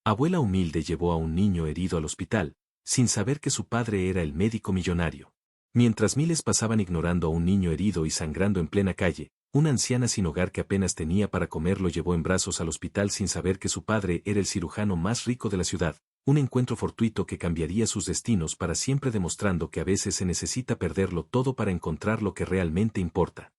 Abuela humilde llevó a un niño herido al hospital, sin saber que su padre era el médico millonario. Mientras miles pasaban ignorando a un niño herido y sangrando en plena calle, una anciana sin hogar que apenas tenía para comer lo llevó en brazos al hospital sin saber que su padre era el cirujano más rico de la ciudad, un encuentro fortuito que cambiaría sus destinos para siempre, demostrando que a veces se necesita perderlo todo para encontrar lo que realmente importa.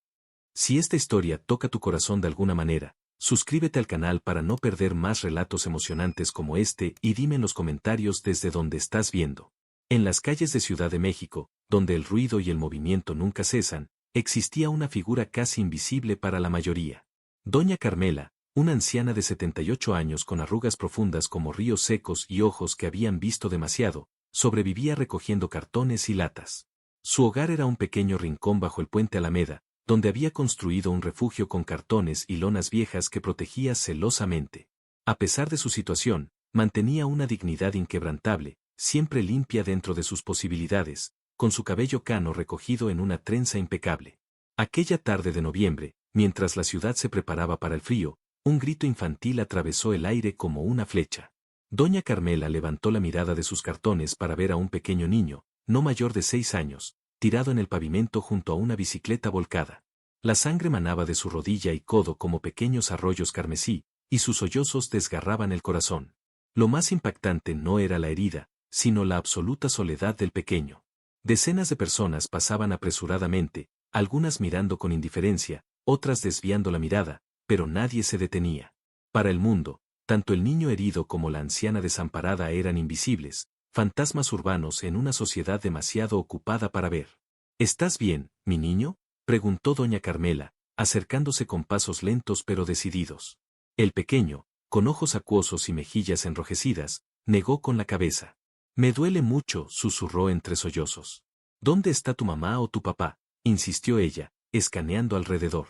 Si esta historia toca tu corazón de alguna manera, suscríbete al canal para no perder más relatos emocionantes como este y dime en los comentarios desde dónde estás viendo. En las calles de Ciudad de México, donde el ruido y el movimiento nunca cesan, existía una figura casi invisible para la mayoría. Doña Carmela, una anciana de 78 años con arrugas profundas como ríos secos y ojos que habían visto demasiado, sobrevivía recogiendo cartones y latas. Su hogar era un pequeño rincón bajo el puente Alameda, donde había construido un refugio con cartones y lonas viejas que protegía celosamente. A pesar de su situación, mantenía una dignidad inquebrantable, siempre limpia dentro de sus posibilidades, con su cabello cano recogido en una trenza impecable. Aquella tarde de noviembre, mientras la ciudad se preparaba para el frío, un grito infantil atravesó el aire como una flecha. Doña Carmela levantó la mirada de sus cartones para ver a un pequeño niño, no mayor de 6 años, tirado en el pavimento junto a una bicicleta volcada. La sangre manaba de su rodilla y codo como pequeños arroyos carmesí, y sus sollozos desgarraban el corazón. Lo más impactante no era la herida, sino la absoluta soledad del pequeño. Decenas de personas pasaban apresuradamente, algunas mirando con indiferencia, otras desviando la mirada, pero nadie se detenía. Para el mundo, tanto el niño herido como la anciana desamparada eran invisibles, fantasmas urbanos en una sociedad demasiado ocupada para ver. ¿Estás bien, mi niño?, preguntó doña Carmela, acercándose con pasos lentos pero decididos. El pequeño, con ojos acuosos y mejillas enrojecidas, negó con la cabeza. Me duele mucho, susurró entre sollozos. ¿Dónde está tu mamá o tu papá?, insistió ella, escaneando alrededor.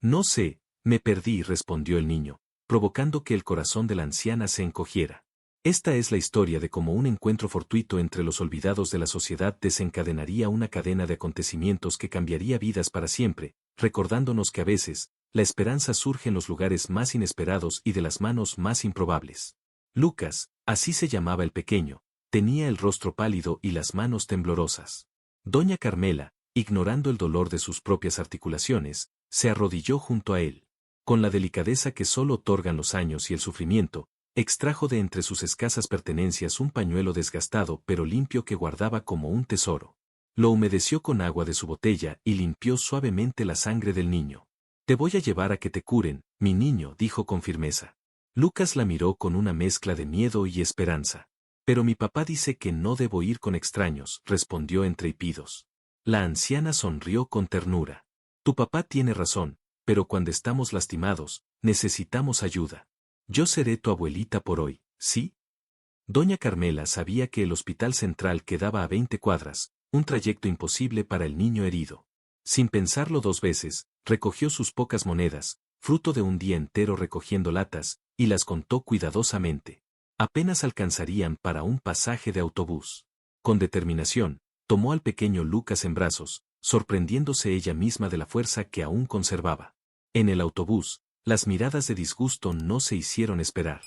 No sé, me perdí, respondió el niño, provocando que el corazón de la anciana se encogiera. Esta es la historia de cómo un encuentro fortuito entre los olvidados de la sociedad desencadenaría una cadena de acontecimientos que cambiaría vidas para siempre, recordándonos que a veces, la esperanza surge en los lugares más inesperados y de las manos más improbables. Lucas, así se llamaba el pequeño, tenía el rostro pálido y las manos temblorosas. Doña Carmela, ignorando el dolor de sus propias articulaciones, se arrodilló junto a él. Con la delicadeza que solo otorgan los años y el sufrimiento, extrajo de entre sus escasas pertenencias un pañuelo desgastado pero limpio que guardaba como un tesoro. Lo humedeció con agua de su botella y limpió suavemente la sangre del niño. Te voy a llevar a que te curen, mi niño, dijo con firmeza. Lucas la miró con una mezcla de miedo y esperanza. Pero mi papá dice que no debo ir con extraños, respondió entre hipidos. La anciana sonrió con ternura. Tu papá tiene razón, pero cuando estamos lastimados, necesitamos ayuda. Yo seré tu abuelita por hoy, ¿sí? Doña Carmela sabía que el hospital central quedaba a 20 cuadras, un trayecto imposible para el niño herido. Sin pensarlo 2 veces, recogió sus pocas monedas, fruto de un día entero recogiendo latas, y las contó cuidadosamente. Apenas alcanzarían para un pasaje de autobús. Con determinación, tomó al pequeño Lucas en brazos, sorprendiéndose ella misma de la fuerza que aún conservaba. En el autobús, las miradas de disgusto no se hicieron esperar.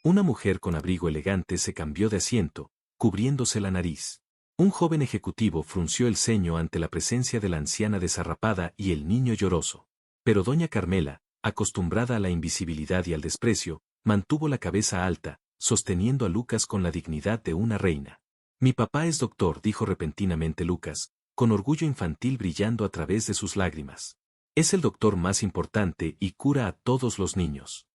Una mujer con abrigo elegante se cambió de asiento, cubriéndose la nariz. Un joven ejecutivo frunció el ceño ante la presencia de la anciana desarrapada y el niño lloroso. Pero doña Carmela, acostumbrada a la invisibilidad y al desprecio, mantuvo la cabeza alta, sosteniendo a Lucas con la dignidad de una reina. Mi papá es doctor, dijo repentinamente Lucas, con orgullo infantil brillando a través de sus lágrimas. Es el doctor más importante y cura a todos los niños.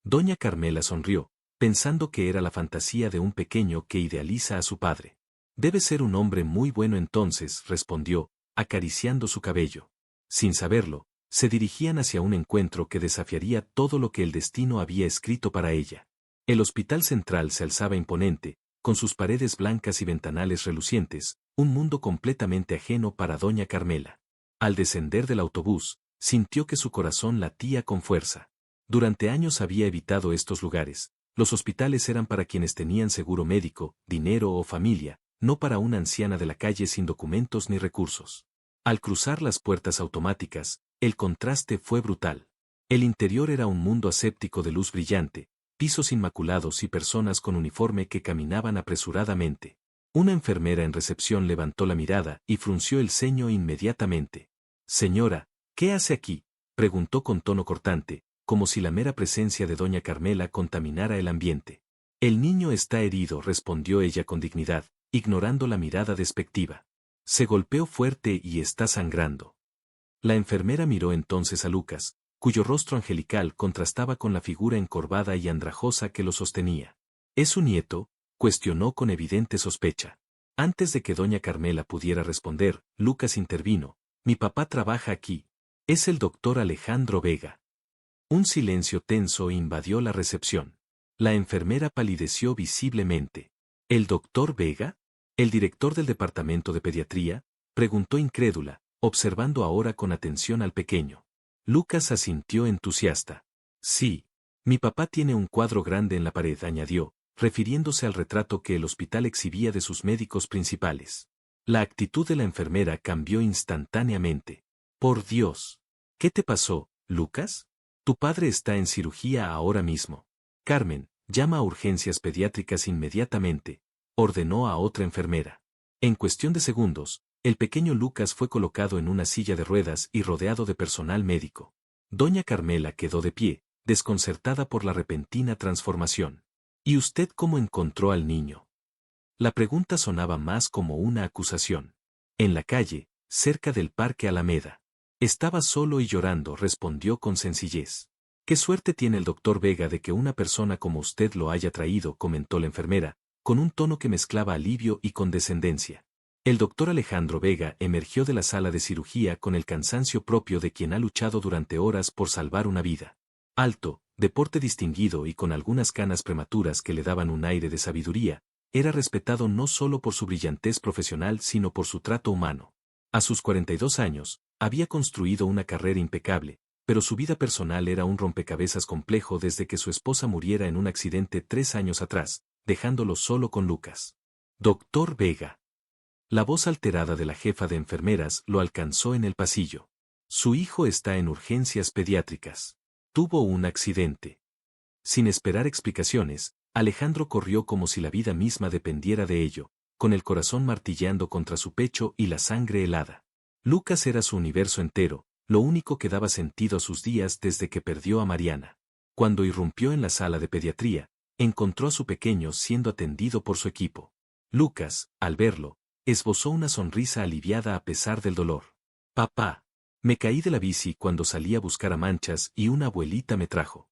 Doña Carmela sonrió, pensando que era la fantasía de un pequeño que idealiza a su padre. Debe ser un hombre muy bueno entonces, respondió, acariciando su cabello. Sin saberlo, se dirigían hacia un encuentro que desafiaría todo lo que el destino había escrito para ella. El hospital central se alzaba imponente, con sus paredes blancas y ventanales relucientes, un mundo completamente ajeno para doña Carmela. Al descender del autobús, sintió que su corazón latía con fuerza. Durante años había evitado estos lugares. Los hospitales eran para quienes tenían seguro médico, dinero o familia, no para una anciana de la calle sin documentos ni recursos. Al cruzar las puertas automáticas, el contraste fue brutal. El interior era un mundo aséptico de luz brillante, pisos inmaculados y personas con uniforme que caminaban apresuradamente. Una enfermera en recepción levantó la mirada y frunció el ceño inmediatamente. «Señora, ¿qué hace aquí?», preguntó con tono cortante, como si la mera presencia de doña Carmela contaminara el ambiente. «El niño está herido», respondió ella con dignidad, ignorando la mirada despectiva. «Se golpeó fuerte y está sangrando». La enfermera miró entonces a Lucas, cuyo rostro angelical contrastaba con la figura encorvada y andrajosa que lo sostenía. «¿Es su nieto?», cuestionó con evidente sospecha. Antes de que doña Carmela pudiera responder, Lucas intervino. «Mi papá trabaja aquí. Es el doctor Alejandro Vega». Un silencio tenso invadió la recepción. La enfermera palideció visiblemente. «¿El doctor Vega? ¿El director del departamento de pediatría?», preguntó incrédula, observando ahora con atención al pequeño. Lucas asintió entusiasta. «Sí. Mi papá tiene un cuadro grande en la pared», añadió, refiriéndose al retrato que el hospital exhibía de sus médicos principales. La actitud de la enfermera cambió instantáneamente. «Por Dios. ¿Qué te pasó, Lucas? Tu padre está en cirugía ahora mismo. Carmen, llama a urgencias pediátricas inmediatamente», ordenó a otra enfermera. En cuestión de segundos, el pequeño Lucas fue colocado en una silla de ruedas y rodeado de personal médico. Doña Carmela quedó de pie, desconcertada por la repentina transformación. «¿Y usted cómo encontró al niño?». La pregunta sonaba más como una acusación. «En la calle, cerca del Parque Alameda. Estaba solo y llorando», respondió con sencillez. «Qué suerte tiene el doctor Vega de que una persona como usted lo haya traído», comentó la enfermera, con un tono que mezclaba alivio y condescendencia. El doctor Alejandro Vega emergió de la sala de cirugía con el cansancio propio de quien ha luchado durante horas por salvar una vida. Alto, de porte distinguido y con algunas canas prematuras que le daban un aire de sabiduría, era respetado no solo por su brillantez profesional sino por su trato humano. A sus 42 años, había construido una carrera impecable, pero su vida personal era un rompecabezas complejo desde que su esposa muriera en un accidente 3 años atrás, dejándolo solo con Lucas. «Doctor Vega». La voz alterada de la jefa de enfermeras lo alcanzó en el pasillo. «Su hijo está en urgencias pediátricas. Tuvo un accidente». Sin esperar explicaciones, Alejandro corrió como si la vida misma dependiera de ello, con el corazón martilleando contra su pecho y la sangre helada. Lucas era su universo entero, lo único que daba sentido a sus días desde que perdió a Mariana. Cuando irrumpió en la sala de pediatría, encontró a su pequeño siendo atendido por su equipo. Lucas, al verlo, esbozó una sonrisa aliviada a pesar del dolor. «Papá, me caí de la bici cuando salí a buscar a Manchas y una abuelita me trajo».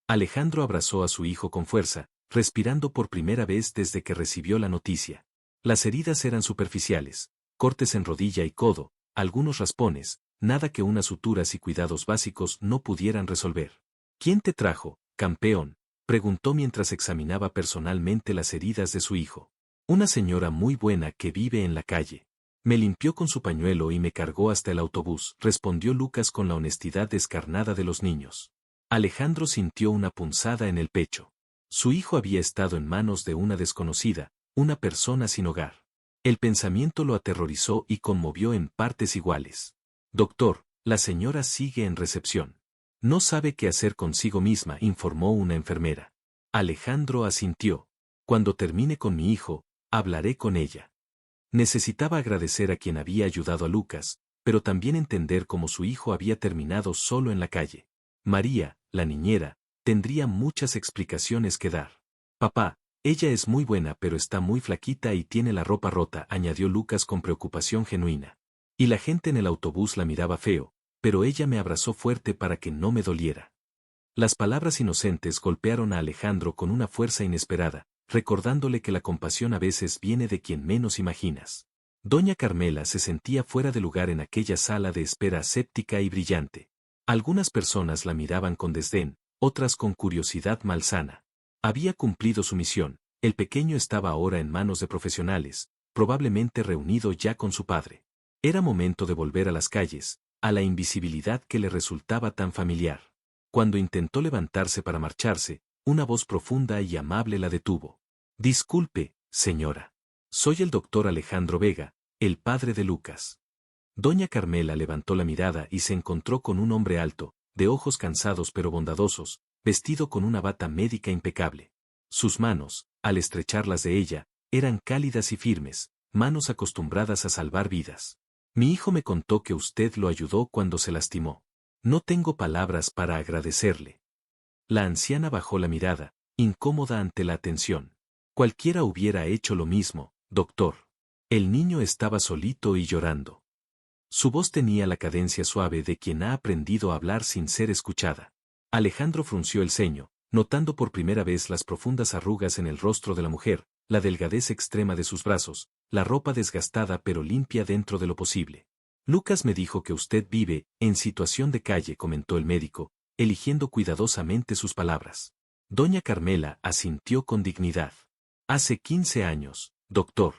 Alejandro abrazó a su hijo con fuerza, respirando por primera vez desde que recibió la noticia. Las heridas eran superficiales, cortes en rodilla y codo, algunos raspones, nada que unas suturas y cuidados básicos no pudieran resolver. «¿Quién te trajo, campeón?», preguntó mientras examinaba personalmente las heridas de su hijo. «Una señora muy buena que vive en la calle. Me limpió con su pañuelo y me cargó hasta el autobús», respondió Lucas con la honestidad descarnada de los niños. Alejandro sintió una punzada en el pecho. Su hijo había estado en manos de una desconocida, una persona sin hogar. El pensamiento lo aterrorizó y conmovió en partes iguales. «Doctor, la señora sigue en recepción. No sabe qué hacer consigo misma», informó una enfermera. Alejandro asintió. «Cuando termine con mi hijo, hablaré con ella». Necesitaba agradecer a quien había ayudado a Lucas, pero también entender cómo su hijo había terminado solo en la calle. María, la niñera, tendría muchas explicaciones que dar. «Papá, ella es muy buena pero está muy flaquita y tiene la ropa rota», añadió Lucas con preocupación genuina. «Y la gente en el autobús la miraba feo, pero ella me abrazó fuerte para que no me doliera». Las palabras inocentes golpearon a Alejandro con una fuerza inesperada, recordándole que la compasión a veces viene de quien menos imaginas. Doña Carmela se sentía fuera de lugar en aquella sala de espera aséptica y brillante. Algunas personas la miraban con desdén, otras con curiosidad malsana. Había cumplido su misión, el pequeño estaba ahora en manos de profesionales, probablemente reunido ya con su padre. Era momento de volver a las calles, a la invisibilidad que le resultaba tan familiar. Cuando intentó levantarse para marcharse, una voz profunda y amable la detuvo. «Disculpe, señora. Soy el doctor Alejandro Vega, el padre de Lucas». Doña Carmela levantó la mirada y se encontró con un hombre alto, de ojos cansados pero bondadosos, vestido con una bata médica impecable. Sus manos, al estrecharlas de ella, eran cálidas y firmes, manos acostumbradas a salvar vidas. Mi hijo me contó que usted lo ayudó cuando se lastimó. No tengo palabras para agradecerle. La anciana bajó la mirada, incómoda ante la atención. Cualquiera hubiera hecho lo mismo, doctor. El niño estaba solito y llorando. Su voz tenía la cadencia suave de quien ha aprendido a hablar sin ser escuchada. Alejandro frunció el ceño, notando por primera vez las profundas arrugas en el rostro de la mujer, la delgadez extrema de sus brazos, la ropa desgastada pero limpia dentro de lo posible. Lucas me dijo que usted vive en situación de calle, comentó el médico, eligiendo cuidadosamente sus palabras. Doña Carmela asintió con dignidad. Hace 15 años, doctor.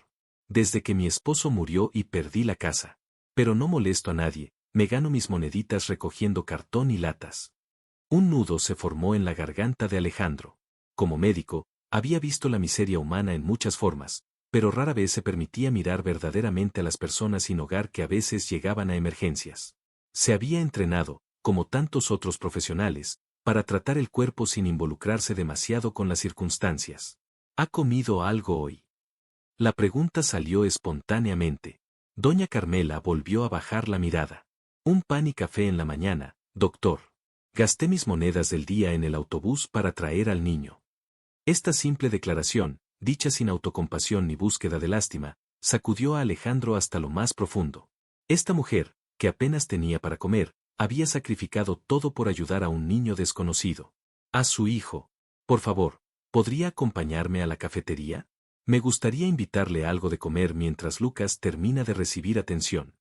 Desde que mi esposo murió y perdí la casa. Pero no molesto a nadie, me gano mis moneditas recogiendo cartón y latas. Un nudo se formó en la garganta de Alejandro. Como médico, había visto la miseria humana en muchas formas, pero rara vez se permitía mirar verdaderamente a las personas sin hogar que a veces llegaban a emergencias. Se había entrenado, como tantos otros profesionales, para tratar el cuerpo sin involucrarse demasiado con las circunstancias. ¿Ha comido algo hoy? La pregunta salió espontáneamente. Doña Carmela volvió a bajar la mirada. Un pan y café en la mañana, doctor. Gasté mis monedas del día en el autobús para traer al niño. Esta simple declaración, dicha sin autocompasión ni búsqueda de lástima, sacudió a Alejandro hasta lo más profundo. Esta mujer, que apenas tenía para comer, había sacrificado todo por ayudar a un niño desconocido. A su hijo. Por favor, ¿podría acompañarme a la cafetería? Me gustaría invitarle algo de comer mientras Lucas termina de recibir atención.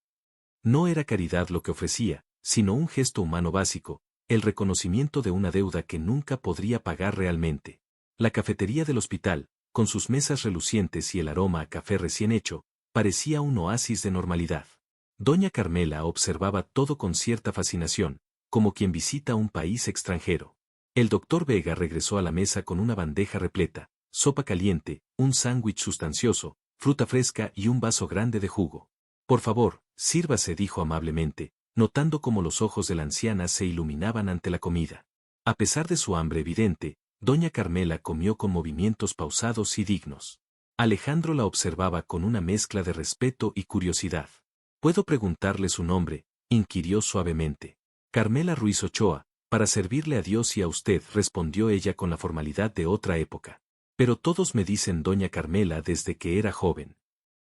No era caridad lo que ofrecía, sino un gesto humano básico, el reconocimiento de una deuda que nunca podría pagar realmente. La cafetería del hospital, con sus mesas relucientes y el aroma a café recién hecho, parecía un oasis de normalidad. Doña Carmela observaba todo con cierta fascinación, como quien visita un país extranjero. El doctor Vega regresó a la mesa con una bandeja repleta, sopa caliente, un sándwich sustancioso, fruta fresca y un vaso grande de jugo. Por favor, sírvase, dijo amablemente, notando cómo los ojos de la anciana se iluminaban ante la comida. A pesar de su hambre evidente, doña Carmela comió con movimientos pausados y dignos. Alejandro la observaba con una mezcla de respeto y curiosidad. ¿Puedo preguntarle su nombre?, inquirió suavemente. Carmela Ruiz Ochoa, para servirle a Dios y a usted, respondió ella con la formalidad de otra época. Pero todos me dicen doña Carmela desde que era joven.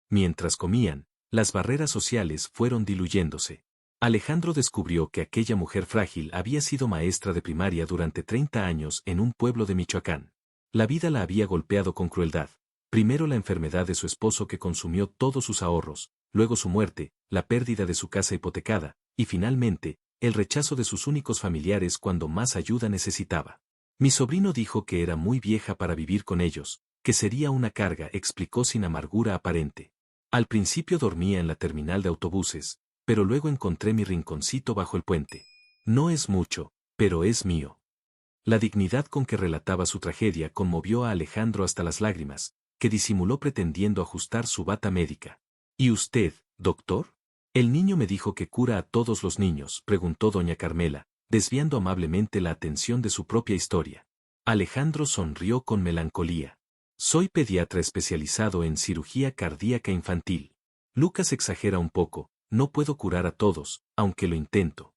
Mientras comían, las barreras sociales fueron diluyéndose. Alejandro descubrió que aquella mujer frágil había sido maestra de primaria durante 30 años en un pueblo de Michoacán. La vida la había golpeado con crueldad. Primero la enfermedad de su esposo que consumió todos sus ahorros, luego su muerte, la pérdida de su casa hipotecada, y finalmente, el rechazo de sus únicos familiares cuando más ayuda necesitaba. Mi sobrino dijo que era muy vieja para vivir con ellos, que sería una carga, explicó sin amargura aparente. Al principio dormía en la terminal de autobuses, pero luego encontré mi rinconcito bajo el puente. No es mucho, pero es mío. La dignidad con que relataba su tragedia conmovió a Alejandro hasta las lágrimas, que disimuló pretendiendo ajustar su bata médica. ¿Y usted, doctor? El niño me dijo que cura a todos los niños, preguntó doña Carmela, desviando amablemente la atención de su propia historia. Alejandro sonrió con melancolía. Soy pediatra especializado en cirugía cardíaca infantil. Lucas exagera un poco, no puedo curar a todos, aunque lo intento.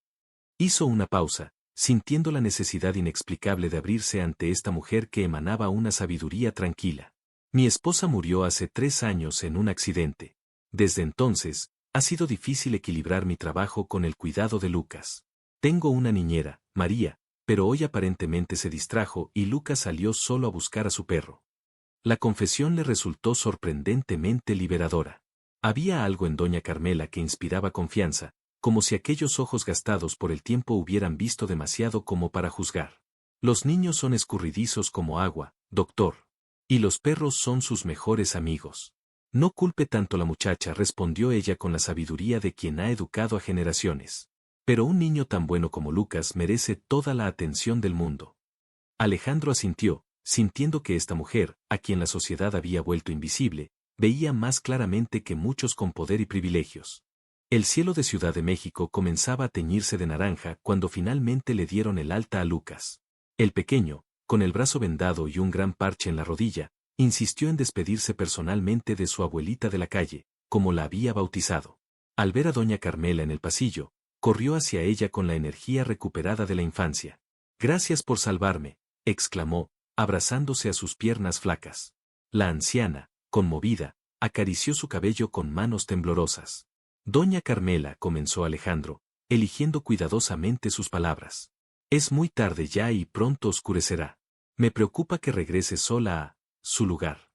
Hizo una pausa, sintiendo la necesidad inexplicable de abrirse ante esta mujer que emanaba una sabiduría tranquila. Mi esposa murió hace 3 años en un accidente. Desde entonces, ha sido difícil equilibrar mi trabajo con el cuidado de Lucas. Tengo una niñera, María, pero hoy aparentemente se distrajo y Lucas salió solo a buscar a su perro. La confesión le resultó sorprendentemente liberadora. Había algo en doña Carmela que inspiraba confianza, como si aquellos ojos gastados por el tiempo hubieran visto demasiado como para juzgar. Los niños son escurridizos como agua, doctor. Y los perros son sus mejores amigos. No culpe tanto a la muchacha, respondió ella con la sabiduría de quien ha educado a generaciones. Pero un niño tan bueno como Lucas merece toda la atención del mundo. Alejandro asintió, sintiendo que esta mujer, a quien la sociedad había vuelto invisible, veía más claramente que muchos con poder y privilegios. El cielo de Ciudad de México comenzaba a teñirse de naranja cuando finalmente le dieron el alta a Lucas. El pequeño, con el brazo vendado y un gran parche en la rodilla, insistió en despedirse personalmente de su abuelita de la calle, como la había bautizado. Al ver a doña Carmela en el pasillo, corrió hacia ella con la energía recuperada de la infancia. «Gracias por salvarme», exclamó, abrazándose a sus piernas flacas. La anciana, conmovida, acarició su cabello con manos temblorosas. «Doña Carmela», comenzó Alejandro, eligiendo cuidadosamente sus palabras. «Es muy tarde ya y pronto oscurecerá. Me preocupa que regrese sola a su lugar».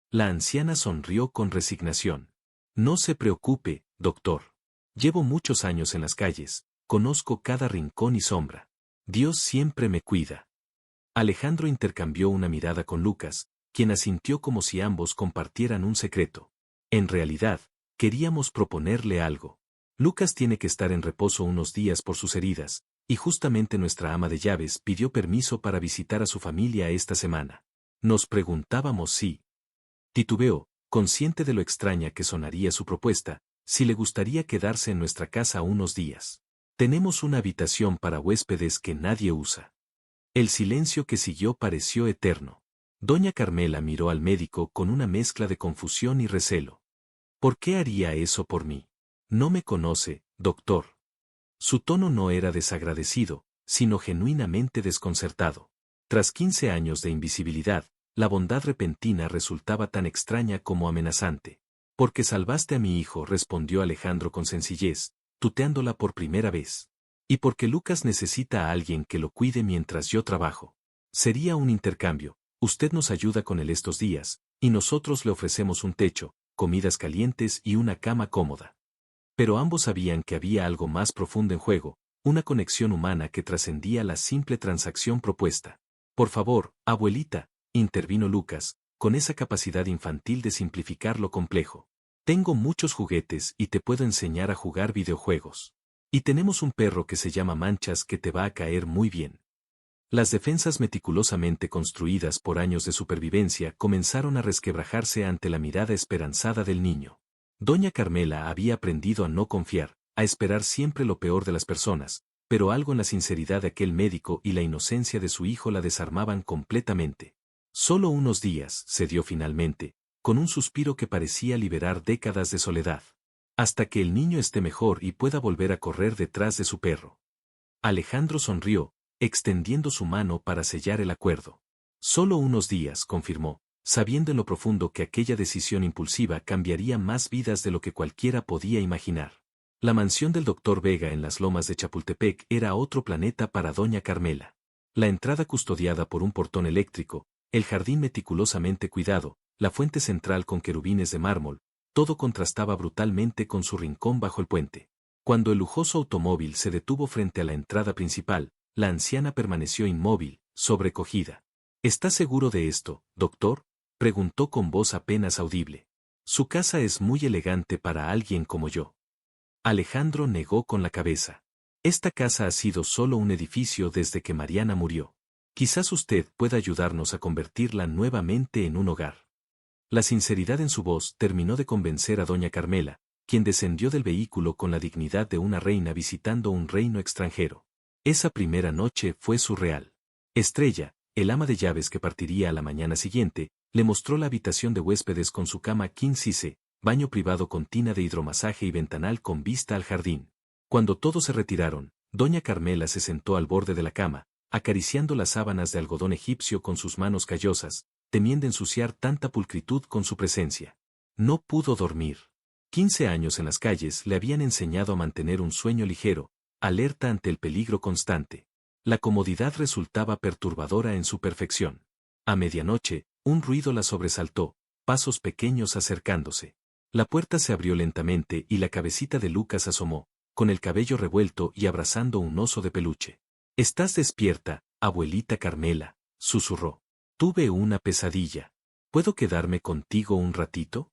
La anciana sonrió con resignación. «No se preocupe, doctor. Llevo muchos años en las calles, conozco cada rincón y sombra. Dios siempre me cuida». Alejandro intercambió una mirada con Lucas, quien asintió como si ambos compartieran un secreto. En realidad, queríamos proponerle algo. Lucas tiene que estar en reposo unos días por sus heridas, y justamente nuestra ama de llaves pidió permiso para visitar a su familia esta semana. Nos preguntábamos si... Titubeó, consciente de lo extraña que sonaría su propuesta, si le gustaría quedarse en nuestra casa unos días. Tenemos una habitación para huéspedes que nadie usa. El silencio que siguió pareció eterno. Doña Carmela miró al médico con una mezcla de confusión y recelo. ¿Por qué haría eso por mí? No me conoce, doctor. Su tono no era desagradecido, sino genuinamente desconcertado. Tras 15 años de invisibilidad, la bondad repentina resultaba tan extraña como amenazante. «Porque salvaste a mi hijo», respondió Alejandro con sencillez, tuteándola por primera vez. «Y porque Lucas necesita a alguien que lo cuide mientras yo trabajo. Sería un intercambio, usted nos ayuda con él estos días, y nosotros le ofrecemos un techo, comidas calientes y una cama cómoda». Pero ambos sabían que había algo más profundo en juego, una conexión humana que trascendía la simple transacción propuesta. «Por favor, abuelita», intervino Lucas, con esa capacidad infantil de simplificar lo complejo. «Tengo muchos juguetes y te puedo enseñar a jugar videojuegos. Y tenemos un perro que se llama Manchas que te va a caer muy bien». Las defensas meticulosamente construidas por años de supervivencia comenzaron a resquebrajarse ante la mirada esperanzada del niño. Doña Carmela había aprendido a no confiar, a esperar siempre lo peor de las personas, pero algo en la sinceridad de aquel médico y la inocencia de su hijo la desarmaban completamente. «Solo unos días», cedió finalmente, con un suspiro que parecía liberar décadas de soledad. «Hasta que el niño esté mejor y pueda volver a correr detrás de su perro». Alejandro sonrió, extendiendo su mano para sellar el acuerdo. «Solo unos días», confirmó, sabiendo en lo profundo que aquella decisión impulsiva cambiaría más vidas de lo que cualquiera podía imaginar. La mansión del doctor Vega en las lomas de Chapultepec era otro planeta para doña Carmela. La entrada custodiada por un portón eléctrico, el jardín meticulosamente cuidado, la fuente central con querubines de mármol, todo contrastaba brutalmente con su rincón bajo el puente. Cuando el lujoso automóvil se detuvo frente a la entrada principal, la anciana permaneció inmóvil, sobrecogida. «¿Está seguro de esto, doctor?», preguntó con voz apenas audible. «Su casa es muy elegante para alguien como yo». Alejandro negó con la cabeza. «Esta casa ha sido solo un edificio desde que Mariana murió. Quizás usted pueda ayudarnos a convertirla nuevamente en un hogar». La sinceridad en su voz terminó de convencer a doña Carmela, quien descendió del vehículo con la dignidad de una reina visitando un reino extranjero. Esa primera noche fue surreal. Estrella, el ama de llaves que partiría a la mañana siguiente, le mostró la habitación de huéspedes con su cama king size, baño privado con tina de hidromasaje y ventanal con vista al jardín. Cuando todos se retiraron, doña Carmela se sentó al borde de la cama, acariciando las sábanas de algodón egipcio con sus manos callosas, temiendo ensuciar tanta pulcritud con su presencia. No pudo dormir. 15 años en las calles le habían enseñado a mantener un sueño ligero, alerta ante el peligro constante. La comodidad resultaba perturbadora en su perfección. A medianoche, un ruido la sobresaltó, pasos pequeños acercándose. La puerta se abrió lentamente y la cabecita de Lucas asomó, con el cabello revuelto y abrazando un oso de peluche. «¿Estás despierta, abuelita Carmela?», susurró. «Tuve una pesadilla. ¿Puedo quedarme contigo un ratito?».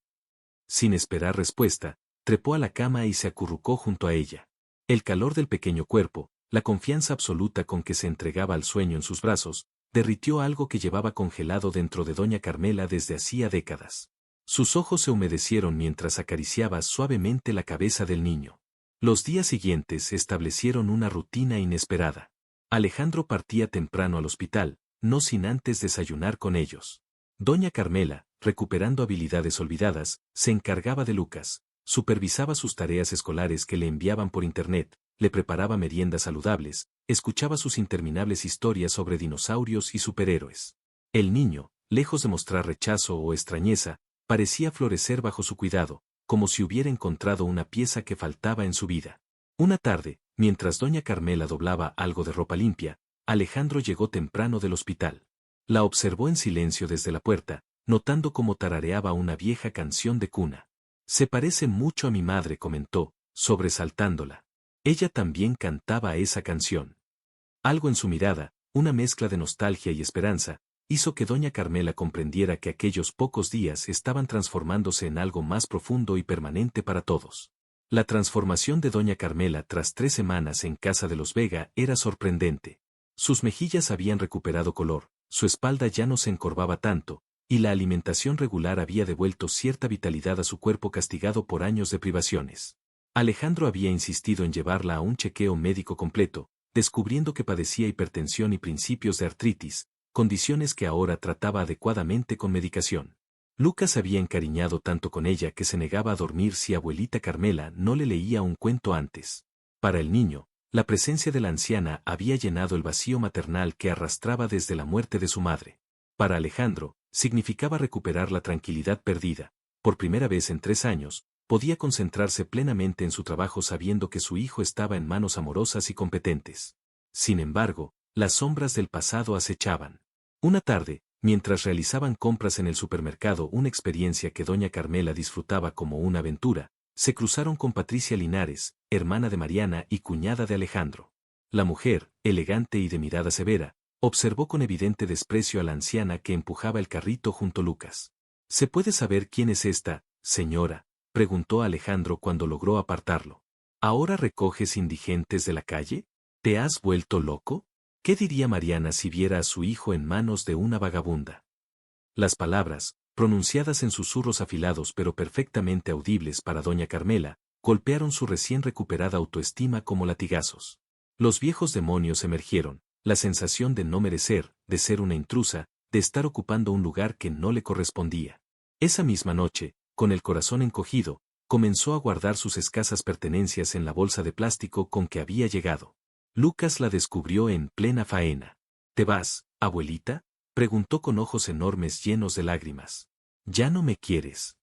Sin esperar respuesta, trepó a la cama y se acurrucó junto a ella. El calor del pequeño cuerpo, la confianza absoluta con que se entregaba al sueño en sus brazos, derritió algo que llevaba congelado dentro de doña Carmela desde hacía décadas. Sus ojos se humedecieron mientras acariciaba suavemente la cabeza del niño. Los días siguientes establecieron una rutina inesperada. Alejandro partía temprano al hospital, no sin antes desayunar con ellos. Doña Carmela, recuperando habilidades olvidadas, se encargaba de Lucas, supervisaba sus tareas escolares que le enviaban por internet, le preparaba meriendas saludables, escuchaba sus interminables historias sobre dinosaurios y superhéroes. El niño, lejos de mostrar rechazo o extrañeza, parecía florecer bajo su cuidado, como si hubiera encontrado una pieza que faltaba en su vida. Una tarde, mientras doña Carmela doblaba algo de ropa limpia, Alejandro llegó temprano del hospital. La observó en silencio desde la puerta, notando cómo tarareaba una vieja canción de cuna. Se parece mucho a mi madre, comentó, sobresaltándola. Ella también cantaba esa canción. Algo en su mirada, una mezcla de nostalgia y esperanza, hizo que doña Carmela comprendiera que aquellos pocos días estaban transformándose en algo más profundo y permanente para todos. La transformación de doña Carmela tras 3 semanas en casa de los Vega era sorprendente. Sus mejillas habían recuperado color, su espalda ya no se encorvaba tanto, y la alimentación regular había devuelto cierta vitalidad a su cuerpo castigado por años de privaciones. Alejandro había insistido en llevarla a un chequeo médico completo, descubriendo que padecía hipertensión y principios de artritis, condiciones que ahora trataba adecuadamente con medicación. Lucas había encariñado tanto con ella que se negaba a dormir si abuelita Carmela no le leía un cuento antes. Para el niño, la presencia de la anciana había llenado el vacío maternal que arrastraba desde la muerte de su madre. Para Alejandro, significaba recuperar la tranquilidad perdida. Por primera vez en 3 años, podía concentrarse plenamente en su trabajo sabiendo que su hijo estaba en manos amorosas y competentes. Sin embargo, las sombras del pasado acechaban. Una tarde, mientras realizaban compras en el supermercado, una experiencia que doña Carmela disfrutaba como una aventura, se cruzaron con Patricia Linares, hermana de Mariana y cuñada de Alejandro. La mujer, elegante y de mirada severa, observó con evidente desprecio a la anciana que empujaba el carrito junto a Lucas. ¿Se puede saber quién es esta, señora?, preguntó Alejandro cuando logró apartarlo. ¿Ahora recoges indigentes de la calle? ¿Te has vuelto loco? ¿Qué diría Mariana si viera a su hijo en manos de una vagabunda? Las palabras, pronunciadas en susurros afilados pero perfectamente audibles para doña Carmela, golpearon su recién recuperada autoestima como latigazos. Los viejos demonios emergieron, la sensación de no merecer, de ser una intrusa, de estar ocupando un lugar que no le correspondía. Esa misma noche, con el corazón encogido, comenzó a guardar sus escasas pertenencias en la bolsa de plástico con que había llegado. Lucas la descubrió en plena faena. ¿Te vas, abuelita?, preguntó con ojos enormes llenos de lágrimas. ¿Ya no me quieres?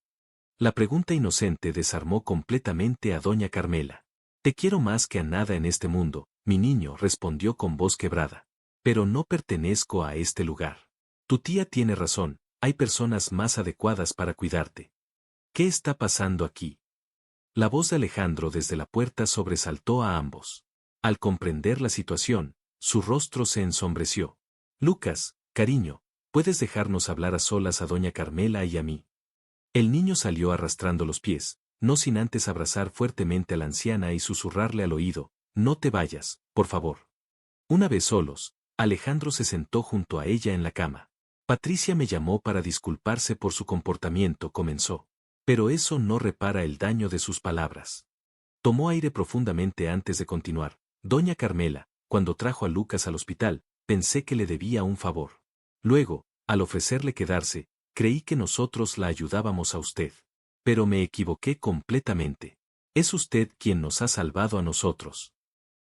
La pregunta inocente desarmó completamente a doña Carmela. Te quiero más que a nada en este mundo, mi niño, respondió con voz quebrada. Pero no pertenezco a este lugar. Tu tía tiene razón, hay personas más adecuadas para cuidarte. ¿Qué está pasando aquí? La voz de Alejandro desde la puerta sobresaltó a ambos. Al comprender la situación, su rostro se ensombreció. Lucas, cariño, ¿puedes dejarnos hablar a solas a doña Carmela y a mí? El niño salió arrastrando los pies, no sin antes abrazar fuertemente a la anciana y susurrarle al oído, no te vayas, por favor. Una vez solos, Alejandro se sentó junto a ella en la cama. Patricia me llamó para disculparse por su comportamiento, comenzó. Pero eso no repara el daño de sus palabras. Tomó aire profundamente antes de continuar. Doña Carmela, cuando trajo a Lucas al hospital, pensé que le debía un favor. Luego, al ofrecerle quedarse, creí que nosotros la ayudábamos a usted. Pero me equivoqué completamente. Es usted quien nos ha salvado a nosotros.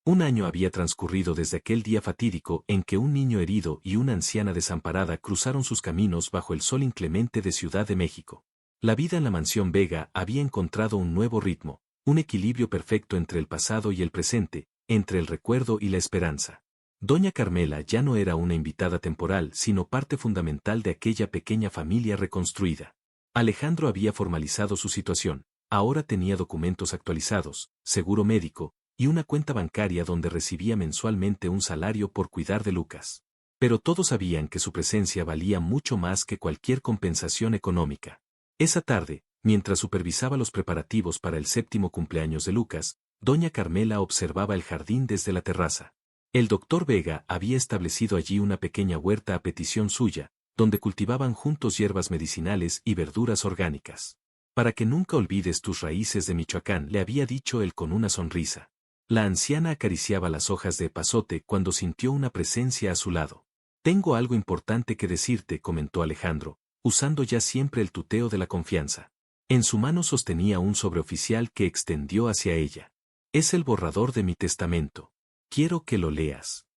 1 año había transcurrido desde aquel día fatídico en que un niño herido y una anciana desamparada cruzaron sus caminos bajo el sol inclemente de Ciudad de México. La vida en la mansión Vega había encontrado un nuevo ritmo, un equilibrio perfecto entre el pasado y el presente, entre el recuerdo y la esperanza. Doña Carmela ya no era una invitada temporal, sino parte fundamental de aquella pequeña familia reconstruida. Alejandro había formalizado su situación, ahora tenía documentos actualizados, seguro médico, y una cuenta bancaria donde recibía mensualmente un salario por cuidar de Lucas. Pero todos sabían que su presencia valía mucho más que cualquier compensación económica. Esa tarde, mientras supervisaba los preparativos para el 7º cumpleaños de Lucas, doña Carmela observaba el jardín desde la terraza. El doctor Vega había establecido allí una pequeña huerta a petición suya, donde cultivaban juntos hierbas medicinales y verduras orgánicas. Para que nunca olvides tus raíces de Michoacán, le había dicho él con una sonrisa. La anciana acariciaba las hojas de epazote cuando sintió una presencia a su lado. Tengo algo importante que decirte, comentó Alejandro, usando ya siempre el tuteo de la confianza. En su mano sostenía un sobreoficial que extendió hacia ella. Es el borrador de mi testamento. Quiero que lo leas.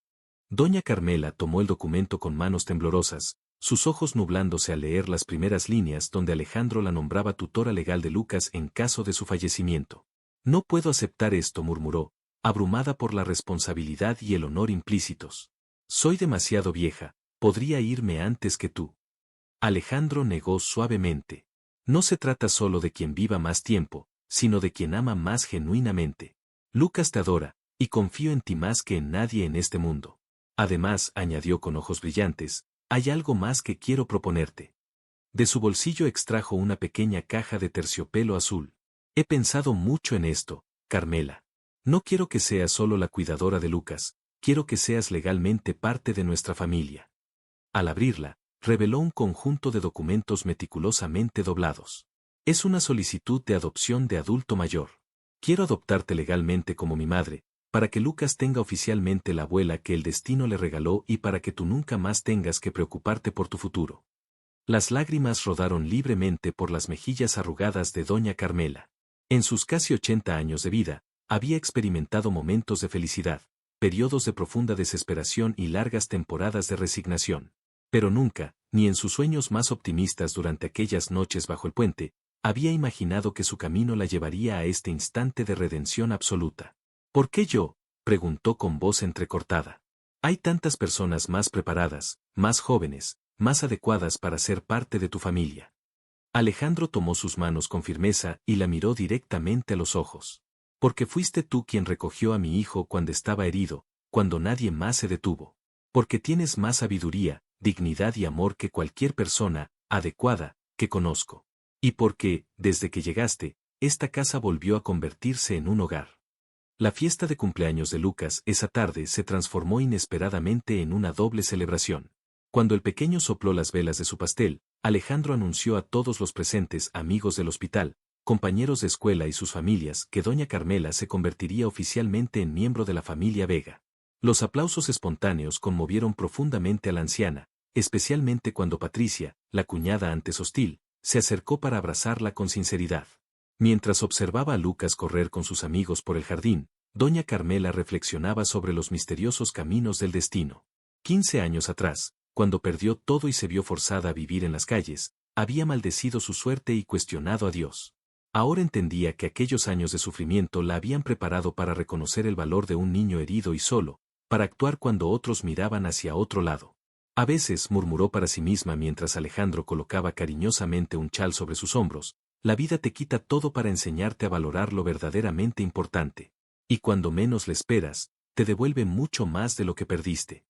Doña Carmela tomó el documento con manos temblorosas, sus ojos nublándose al leer las primeras líneas donde Alejandro la nombraba tutora legal de Lucas en caso de su fallecimiento. No puedo aceptar esto, murmuró, abrumada por la responsabilidad y el honor implícitos. Soy demasiado vieja, podría irme antes que tú. Alejandro negó suavemente. No se trata solo de quien viva más tiempo, sino de quien ama más genuinamente. Lucas te adora, y confío en ti más que en nadie en este mundo. Además, añadió con ojos brillantes, hay algo más que quiero proponerte. De su bolsillo extrajo una pequeña caja de terciopelo azul. He pensado mucho en esto, Carmela. No quiero que seas solo la cuidadora de Lucas, quiero que seas legalmente parte de nuestra familia. Al abrirla, reveló un conjunto de documentos meticulosamente doblados. Es una solicitud de adopción de adulto mayor. Quiero adoptarte legalmente como mi madre, para que Lucas tenga oficialmente la abuela que el destino le regaló y para que tú nunca más tengas que preocuparte por tu futuro. Las lágrimas rodaron libremente por las mejillas arrugadas de doña Carmela. En sus casi 80 años de vida, había experimentado momentos de felicidad, periodos de profunda desesperación y largas temporadas de resignación. Pero nunca, ni en sus sueños más optimistas durante aquellas noches bajo el puente, había imaginado que su camino la llevaría a este instante de redención absoluta. ¿Por qué yo?, preguntó con voz entrecortada. Hay tantas personas más preparadas, más jóvenes, más adecuadas para ser parte de tu familia. Alejandro tomó sus manos con firmeza y la miró directamente a los ojos. Porque fuiste tú quien recogió a mi hijo cuando estaba herido, cuando nadie más se detuvo. Porque tienes más sabiduría, dignidad y amor que cualquier persona, adecuada, que conozco. Y porque, desde que llegaste, esta casa volvió a convertirse en un hogar. La fiesta de cumpleaños de Lucas esa tarde se transformó inesperadamente en una doble celebración. Cuando el pequeño sopló las velas de su pastel, Alejandro anunció a todos los presentes amigos del hospital, compañeros de escuela y sus familias que doña Carmela se convertiría oficialmente en miembro de la familia Vega. Los aplausos espontáneos conmovieron profundamente a la anciana, especialmente cuando Patricia, la cuñada antes hostil, se acercó para abrazarla con sinceridad. Mientras observaba a Lucas correr con sus amigos por el jardín, doña Carmela reflexionaba sobre los misteriosos caminos del destino. 15 años atrás, cuando perdió todo y se vio forzada a vivir en las calles, había maldecido su suerte y cuestionado a Dios. Ahora entendía que aquellos años de sufrimiento la habían preparado para reconocer el valor de un niño herido y solo, para actuar cuando otros miraban hacia otro lado. A veces, murmuró para sí misma mientras Alejandro colocaba cariñosamente un chal sobre sus hombros, la vida te quita todo para enseñarte a valorar lo verdaderamente importante. Y cuando menos le esperas, te devuelve mucho más de lo que perdiste.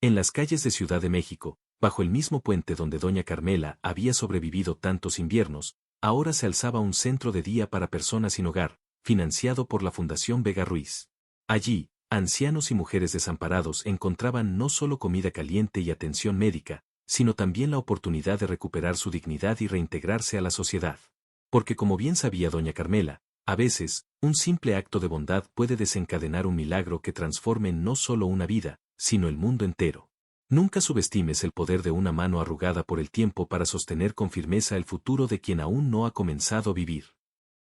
En las calles de Ciudad de México, bajo el mismo puente donde doña Carmela había sobrevivido tantos inviernos, ahora se alzaba un centro de día para personas sin hogar, financiado por la Fundación Vega Ruiz. Allí, ancianos y mujeres desamparados encontraban no solo comida caliente y atención médica, sino también la oportunidad de recuperar su dignidad y reintegrarse a la sociedad. Porque como bien sabía doña Carmela, a veces, un simple acto de bondad puede desencadenar un milagro que transforme no solo una vida, sino el mundo entero. Nunca subestimes el poder de una mano arrugada por el tiempo para sostener con firmeza el futuro de quien aún no ha comenzado a vivir.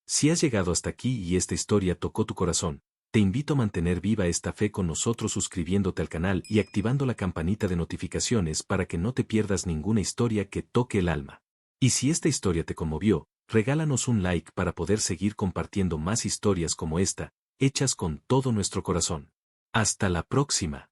Si has llegado hasta aquí y esta historia tocó tu corazón, te invito a mantener viva esta fe con nosotros suscribiéndote al canal y activando la campanita de notificaciones para que no te pierdas ninguna historia que toque el alma. Y si esta historia te conmovió, regálanos un like para poder seguir compartiendo más historias como esta, hechas con todo nuestro corazón. Hasta la próxima.